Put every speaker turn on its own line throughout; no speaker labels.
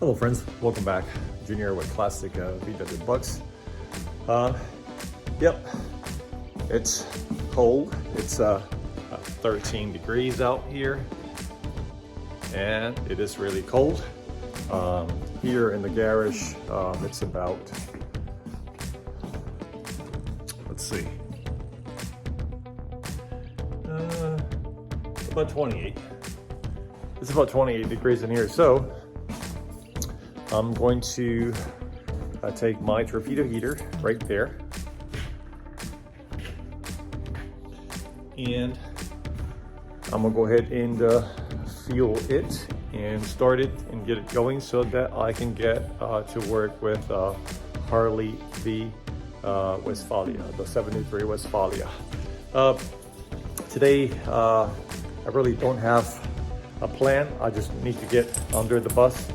Hello friends, welcome back. Junior with classic VW Bucks. Yep, it's cold. It's 13 degrees out here and it is really cold. Here in the garage, it's about, let's see, about 28. It's about 28 degrees in here. So I'm going to take my torpedo heater right there and I'm gonna go ahead and fuel it and start it and get it going so that I can get to work with Harley V Westfalia, the 73 Westfalia. Today I really don't have a plan. I just need to get under the bus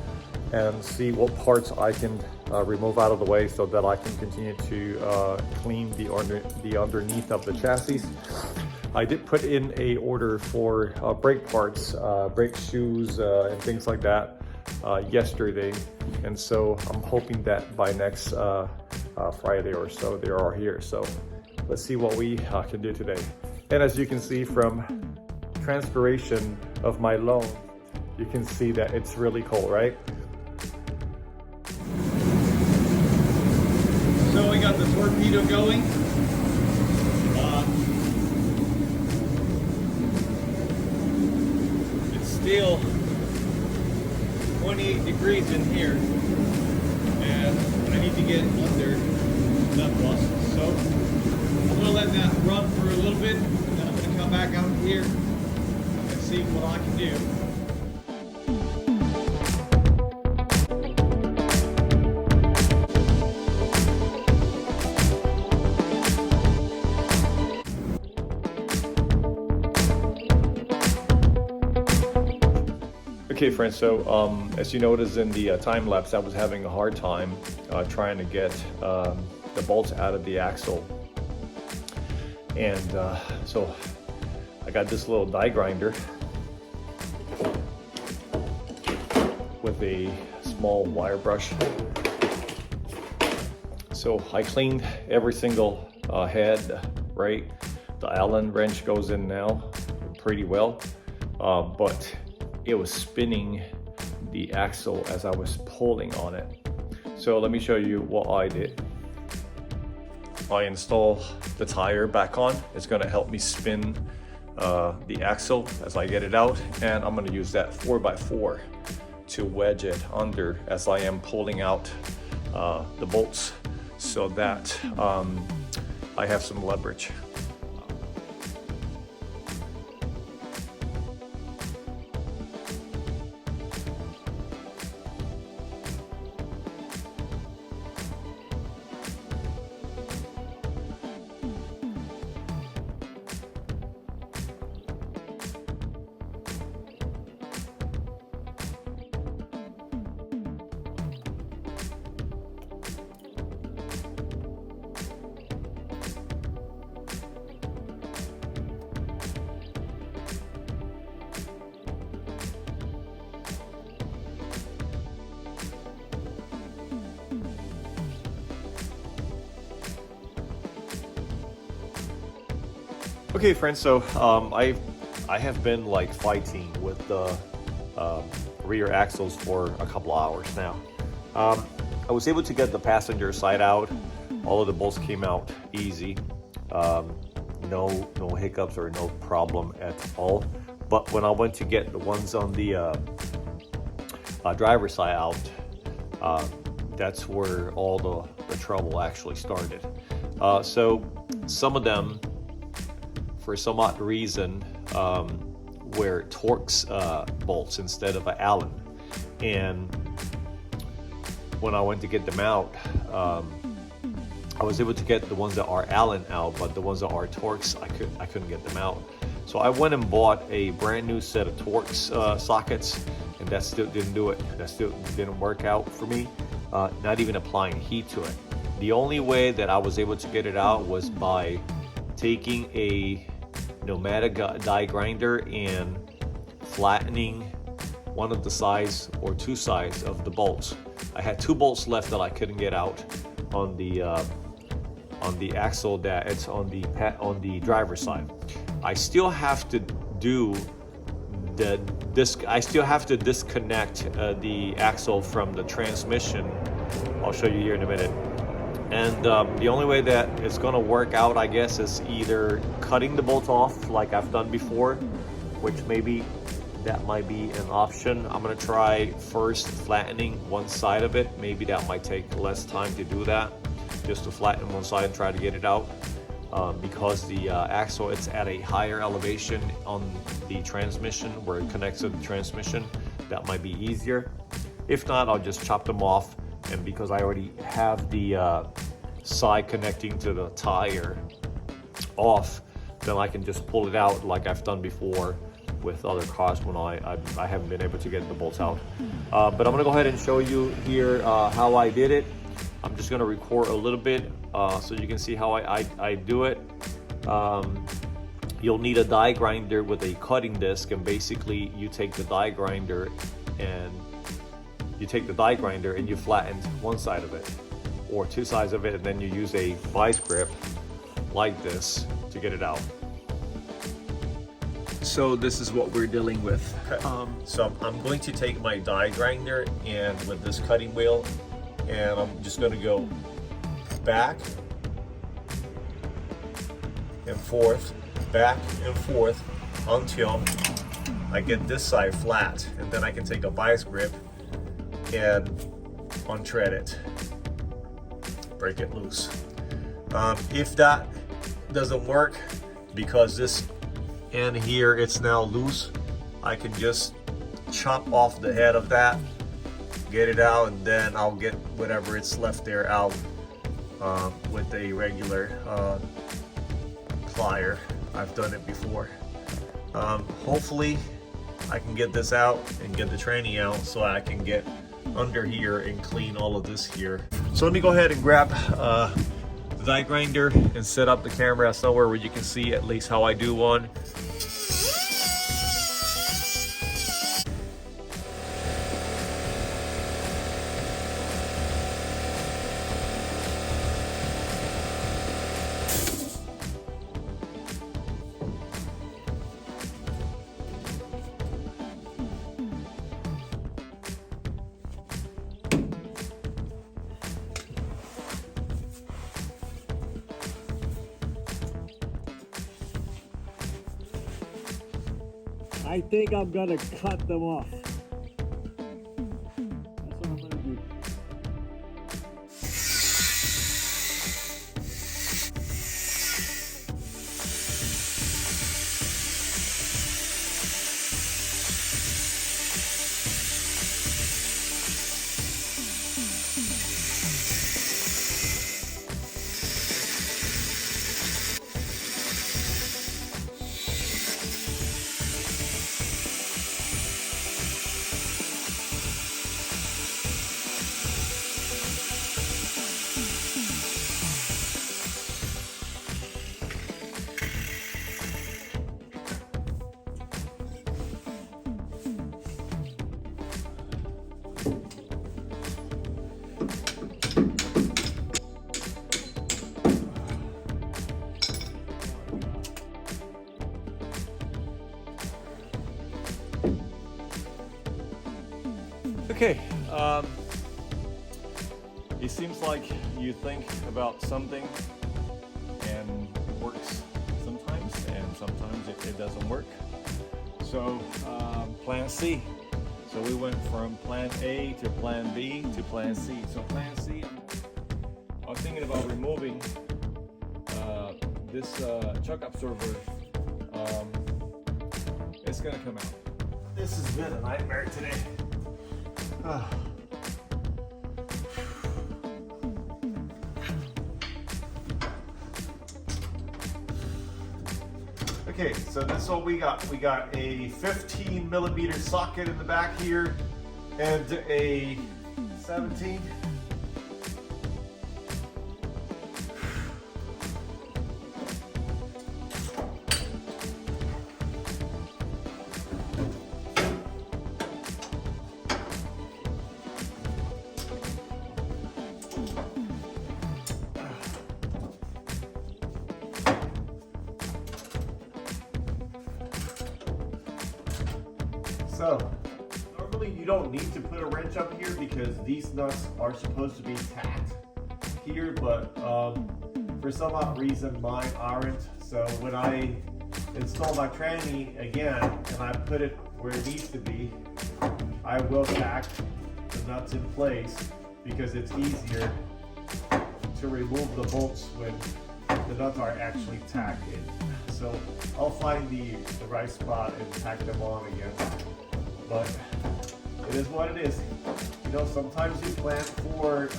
and see what parts I can remove out of the way so that I can continue to clean the underneath of the chassis. I did put in a order for brake parts, brake shoes, and things like that yesterday, and so I'm hoping that by next Friday or so they are here. So let's see what we can do today. And as you can see from transpiration of my loan, you can see that it's really cold, right? So we got the torpedo going. It's still 28 degrees in here, and I need to get under that bus. So I'm gonna let that run for a little bit, and then I'm gonna come back out here and see what I can do. Okay friends, so as you noticed in the time lapse, I was having a hard time trying to get the bolts out of the axle. And so I got this little die grinder with a small wire brush. So I cleaned every single head, right? The Allen wrench goes in now pretty well, but it was spinning the axle as I was pulling on it. So let me show you what I did. I install the tire back on. It's gonna help me spin the axle as I get it out, and I'm gonna use that 4x4 to wedge it under as I am pulling out the bolts so that I have some leverage. Okay friends, so I have been like fighting with the rear axles for a couple hours now. I was able to get the passenger side out. All of the bolts came out easy. No hiccups or no problem at all. But when I went to get the ones on the driver's side out, that's where all the trouble actually started. So some of them, for some odd reason, were Torx bolts instead of an Allen. And when I went to get them out, I was able to get the ones that are Allen out, but the ones that are Torx, I couldn't get them out. So I went and bought a brand new set of Torx sockets, and that still didn't do it. That still didn't work out for me, not even applying heat to it. The only way that I was able to get it out was by taking a pneumatic die grinder and flattening one of the sides or two sides of the bolts. I had two bolts left that I couldn't get out on the axle that it's on the driver's side. I still have to do I still have to disconnect the axle from the transmission. I'll show you here in a minute. And the only way that it's going to work out, I guess, is either cutting the bolts off like I've done before, which maybe that might be an option. I'm going to try first flattening one side of it. Maybe that might take less time to do that, just to flatten one side and try to get it out. Because the axle, it's at a higher elevation on the transmission where it connects to the transmission. That might be easier. If not, I'll just chop them off, and because I already have the side connecting to the tire off, then I can just pull it out like I've done before with other cars when I haven't been able to get the bolts out. But I'm gonna go ahead and show you here how I did it. I'm just gonna record a little bit so you can see how I do it. You'll need a die grinder with a cutting disc, and basically you take the die grinder and you flatten one side of it or two sides of it, and then you use a vice grip like this to get it out. So this is what we're dealing with. So I'm going to take my die grinder and with this cutting wheel, and I'm just going to go back and forth until I get this side flat, and then I can take a vice grip and untread it, break it loose. If that doesn't work, because this end here it's now loose, I can just chop off the head of that, get it out, and then I'll get whatever it's left there out with a regular plier. I've done it before. Hopefully I can get this out and get the tranny out so I can get under here and clean all of this here. So let me go ahead and grab the die grinder and set up the camera somewhere where you can see at least how I do one.
I think I'm gonna cut them off. That's what I'm gonna do.
Okay, it seems like you think about something and it works sometimes, and sometimes it doesn't work. So plan C. So we went from plan A to plan B to plan C. So plan C, I was thinking about removing this chuck absorber. It's gonna come out. This has been a nightmare today. Okay, so this is what we got. We got a 15mm socket in the back here and a 17.
So, normally you don't need to put a wrench up here because these nuts are supposed to be tacked here, but for some odd reason mine aren't. So when I install my tranny again and I put it where it needs to be, I will tack the nuts in place because it's easier to remove the bolts when the nuts are actually tacked in. So I'll find the right spot and tack them on again. But it is what it is. You know, sometimes you plan for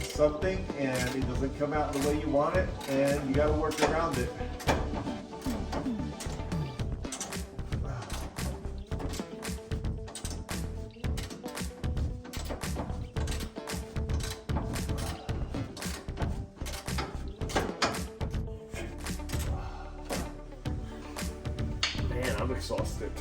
something and it doesn't come out the way you want it, and you got to work around it. Man, I'm exhausted.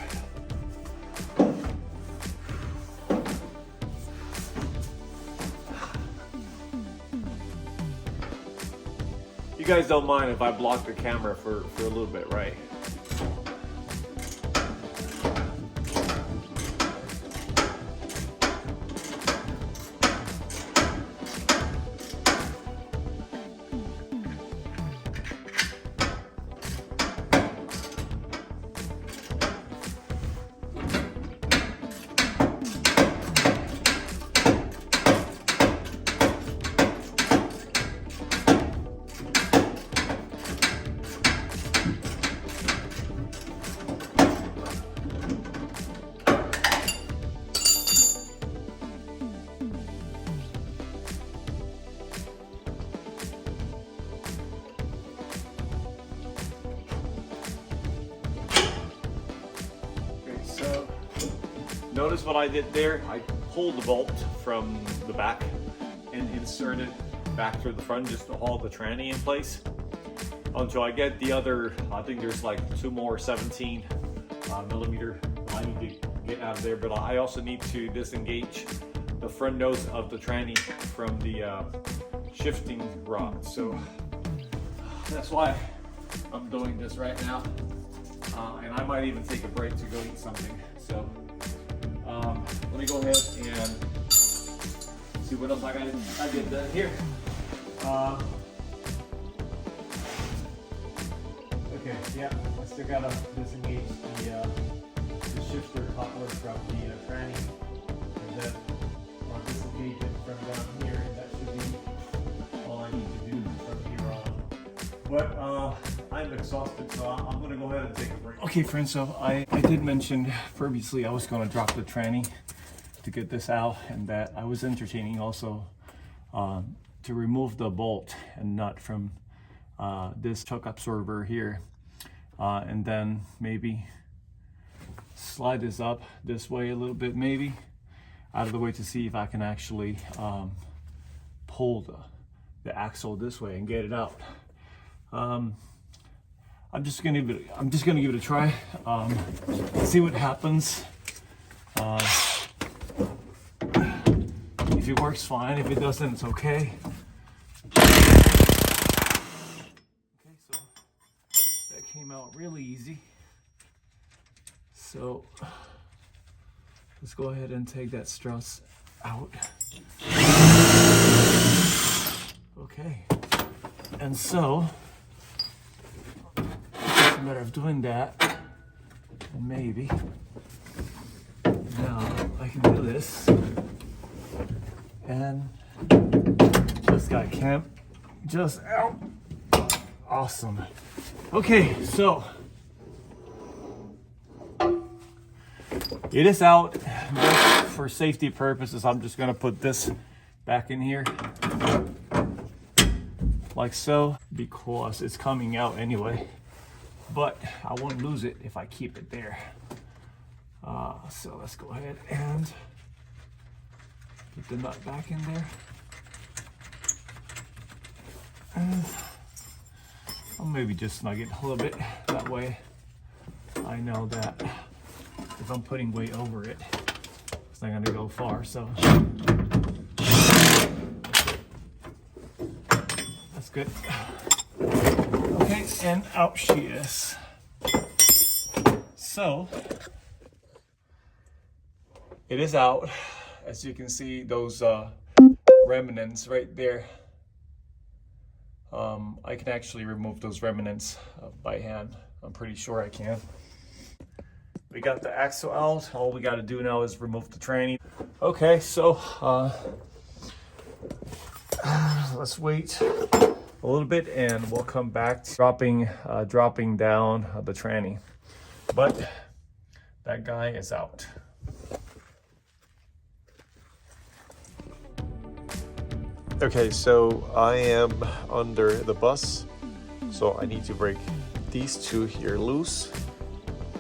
You guys don't mind if I block the camera for a little bit, right?
So
Notice what I did there? I pulled the bolt from the back and inserted back through the front just to hold the tranny in place until I get the other, I think there's like 2 more 17 millimeter I need to get out of there, but I also need to disengage the front nose of the tranny from the shifting rod. So that's why I'm doing this right now. And I might even take a break to go eat something. So let me go ahead and see what else I did done here.
okay, yeah, I still gotta disengage the shifter coupler from the tranny, and then I'll disengage it from down here, and that should be all I need to do from here on. But I'm exhausted, so I'm gonna go ahead and take a break.
Okay friends, so I did mention previously I was going to drop the tranny to get this out, and that I was entertaining also to remove the bolt and nut from this choke absorber here, and then maybe slide this up this way a little bit, maybe out of the way, to see if I can actually pull the axle this way and get it out. I'm just gonna give it a try. See what happens. If it works, fine. If it doesn't, it's okay. Okay, so that came out really easy. So let's go ahead and take that struts out. Okay, and so it's a matter of doing that, and maybe now I can do this, and just got camp just out. Awesome. Okay, so it is out. Just for safety purposes, I'm just gonna put this back in here like so, because it's coming out anyway, but I won't lose it if I keep it there. So let's go ahead and put the nut back in there. And I'll maybe just snug it a little bit, that way I know that if I'm putting weight over it, it's not gonna go far. So that's good. Okay, and out she is. So It is out. As you can see, those remnants right there. I can actually remove those remnants by hand. I'm pretty sure I can. We got the axle out. All we got to do now is remove the tranny. Okay, so let's wait a little bit and we'll come back to dropping down the tranny. But that guy is out.
Okay, so I am under the bus, so I need to break these two here loose,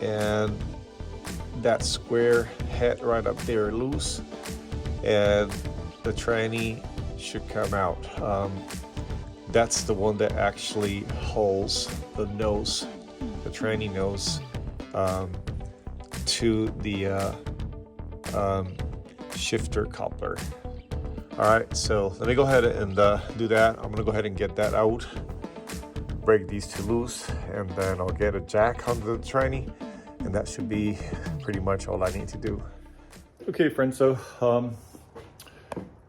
and that square head right up there loose, and the tranny should come out. That's the one that actually holds the nose, the tranny nose, to the shifter coupler. All right, so let me go ahead and do that. I'm gonna go ahead and get that out, break these two loose, and then I'll get a jack onto the tranny, and that should be pretty much all I need to do. Okay, friends, so I'm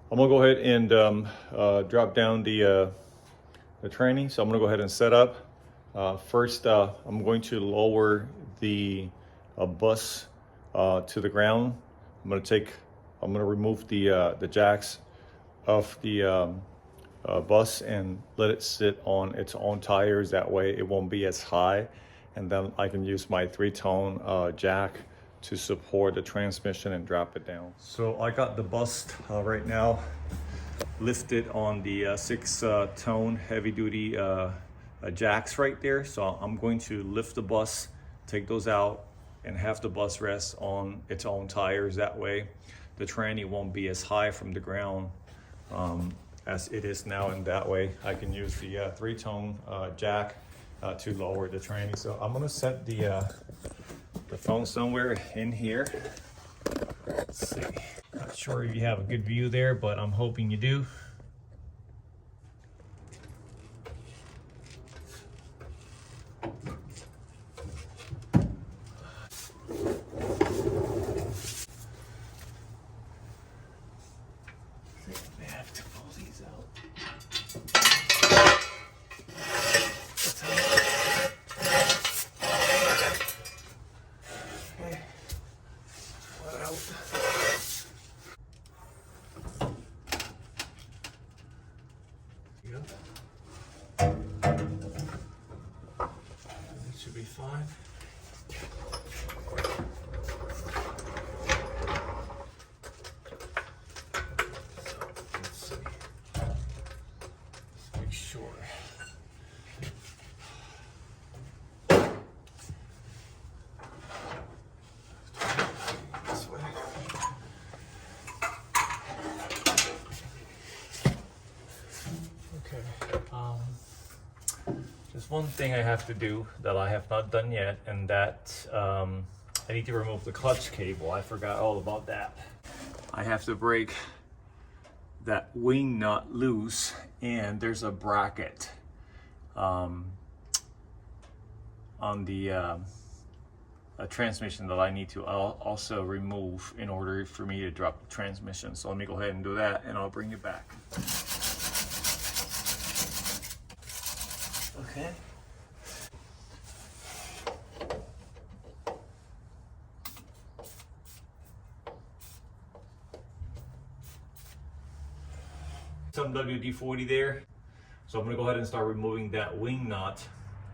gonna go ahead and drop down the tranny. So I'm gonna go ahead and set up. First, I'm going to lower the bus to the ground. I'm gonna remove the jacks of the bus and let it sit on its own tires. That way it won't be as high, and then I can use my 3-tone jack to support the transmission and drop it down. So I got the bus right now lifted on the 6-tone heavy-duty jacks right there. So I'm going to lift the bus, take those out, and have the bus rest on its own tires. That way the tranny won't be as high from the ground as it is now, and that way I can use the 3-tone jack to lower the tranny. So I'm gonna set the phone somewhere in here. Let's see. Not sure if you have a good view there, but I'm hoping you do. Should be fine. Let's see. Let's make sure. This way. Okay. There's one thing I have to do that I have not done yet, and that I need to remove the clutch cable. I forgot all about that. I have to break that wing nut loose, and there's a bracket on the transmission that I need to also remove in order for me to drop the transmission. So let me go ahead and do that, and I'll bring it back. Okay. Some WD-40 there. So I'm gonna go ahead and start removing that wing nut.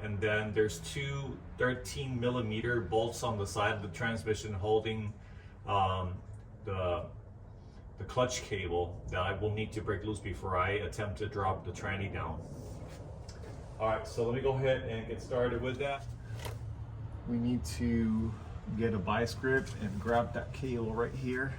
And then there's two 13mm bolts on the side of the transmission holding the clutch cable that I will need to break loose before I attempt to drop the tranny down. All right, so let me go ahead and get started with that. We need to get a vice grip and grab that cable right here.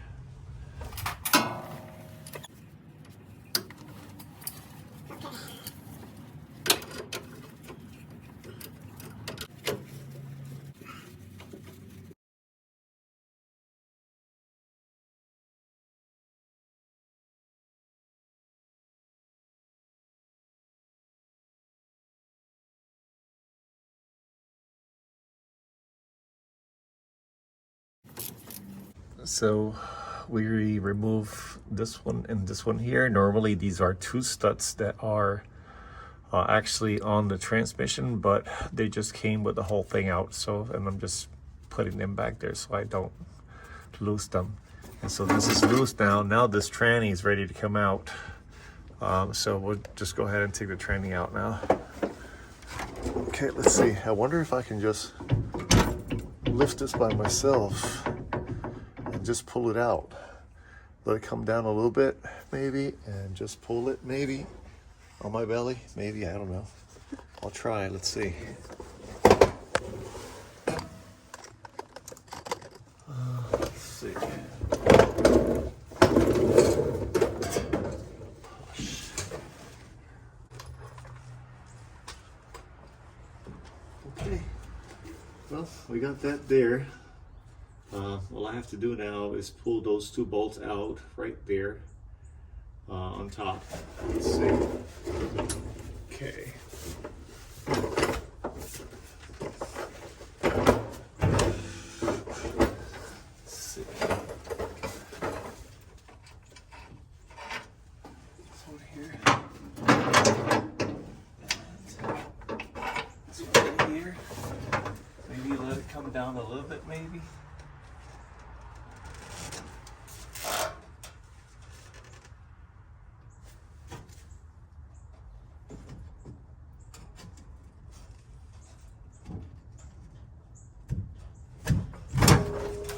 So we remove this one and this one here. Normally these are two studs that are actually on the transmission, but they just came with the whole thing out. So, and I'm just putting them back there so I don't lose them. And so this is loose now. Now this tranny is ready to come out. So we'll just go ahead and take the tranny out now. Okay, let's see. I wonder if I can just lift this by myself and just pull it out. Let it come down a little bit, maybe, and just pull it, maybe, on my belly. Maybe, I don't know. I'll try, let's see. Let's see. Okay, well, we got that there. All I have to do now is pull those two bolts out right there on top. Let's see. Okay. Let's see. This one here. This one right here. Maybe let it come down a little bit, maybe.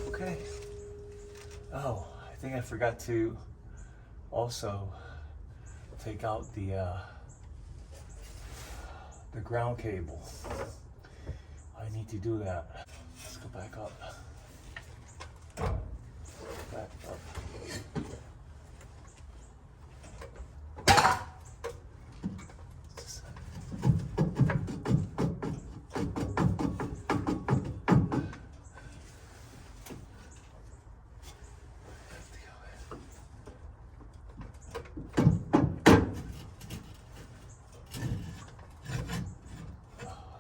Okay. Oh, I think I forgot to also take out the ground cable. I need to do that. Let's go back up. Back up.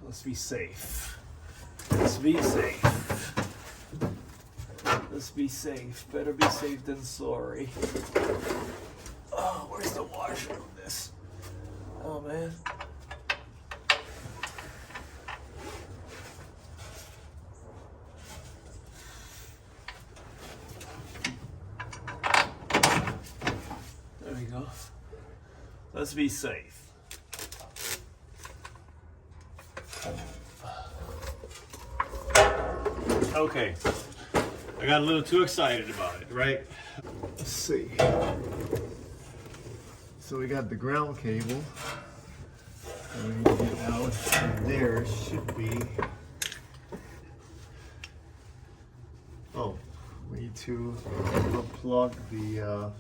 Let's be safe. Let's be safe. Let's be safe. Better be safe than sorry. Oh, where's the washer on this? Oh, man. There we go. Let's be safe. Okay, I got a little too excited about it, right? Let's see. So we got the ground cable. And we need to get out. And there should be. Oh, we need to unplug the.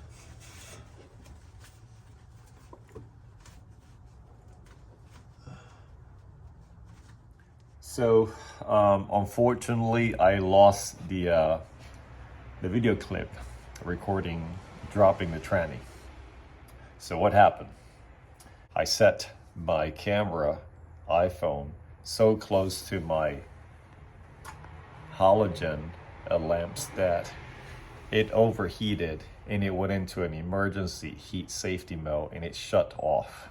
So, unfortunately, I lost the video clip recording dropping the tranny. So what happened? I set my camera iPhone so close to my halogen lamps that it overheated and it went into an emergency heat safety mode and it shut off.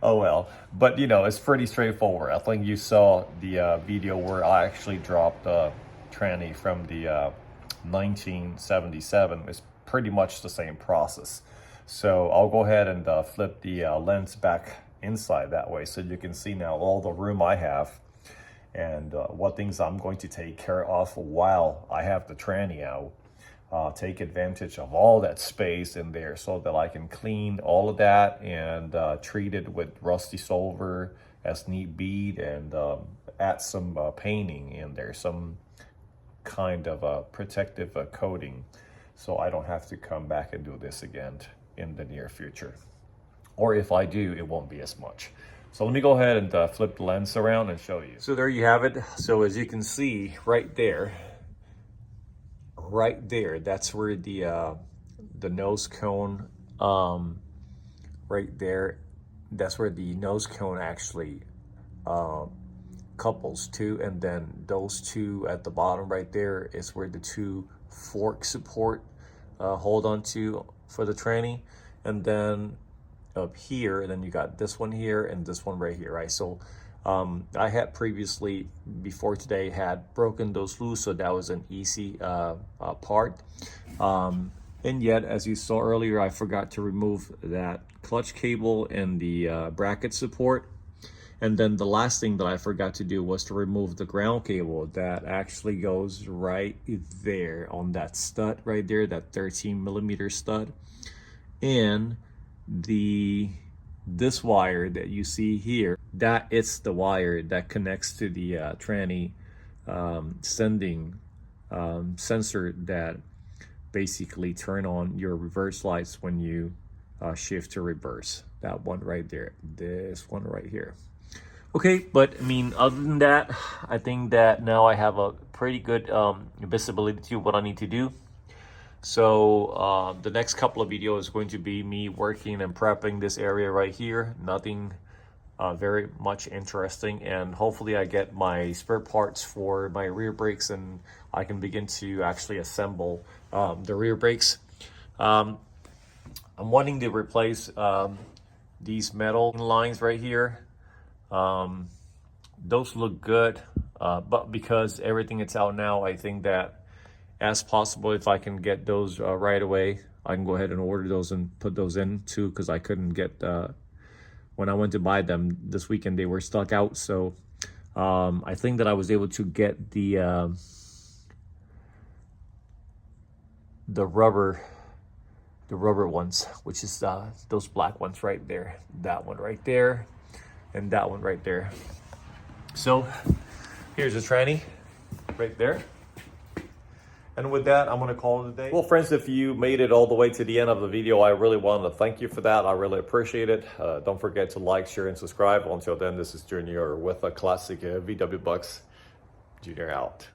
Oh well, but you know, it's pretty straightforward. I think you saw the video where I actually dropped the tranny from the 1977. It's pretty much the same process. So I'll go ahead and flip the lens back inside that way so you can see now all the room I have and what things I'm going to take care of while I have the tranny out. Take advantage of all that space in there so that I can clean all of that and treat it with rusty silver as need be, and add some painting in there, some kind of protective coating, so I don't have to come back and do this again in the near future. Or if I do, it won't be as much. So let me go ahead and flip the lens around and show you. So there you have it. So as you can see right there, that's where the nose cone, right there, that's where the nose cone actually couples too, and then those two at the bottom right there is where the two fork support hold on to for the tranny. And then up here, and then you got this one here and this one right here, right? So I had previously, before today, had broken those loose, so that was an easy part. And yet, as you saw earlier, I forgot to remove that clutch cable and the bracket support. And then the last thing that I forgot to do was to remove the ground cable that actually goes right there on that stud right there, that 13mm stud. And this wire that you see here, that is the wire that connects to the tranny sending sensor that basically turn on your reverse lights when you shift to reverse. That one right there, this one right here. Okay, but I mean, other than that, I think that now I have a pretty good visibility to what I need to do. So the next couple of videos is going to be me working and prepping this area right here. Nothing very much interesting, and hopefully I get my spare parts for my rear brakes and I can begin to actually assemble the rear brakes. I'm wanting to replace these metal lines right here. Those look good, but because everything that's out now, I think that as possible, if I can get those right away, I can go ahead and order those and put those in too, because I couldn't get when I went to buy them this weekend, they were stuck out. So I think that I was able to get the rubber ones, which is those black ones right there, that one right there, and that one right there. So here's the tranny right there. And with that, I'm going to call it a day. Well, friends, if you made it all the way to the end of the video, I really wanted to thank you for that. I really appreciate it. Don't forget to like, share, and subscribe. Until then, this is Junior with a classic VW Bucks. Junior out.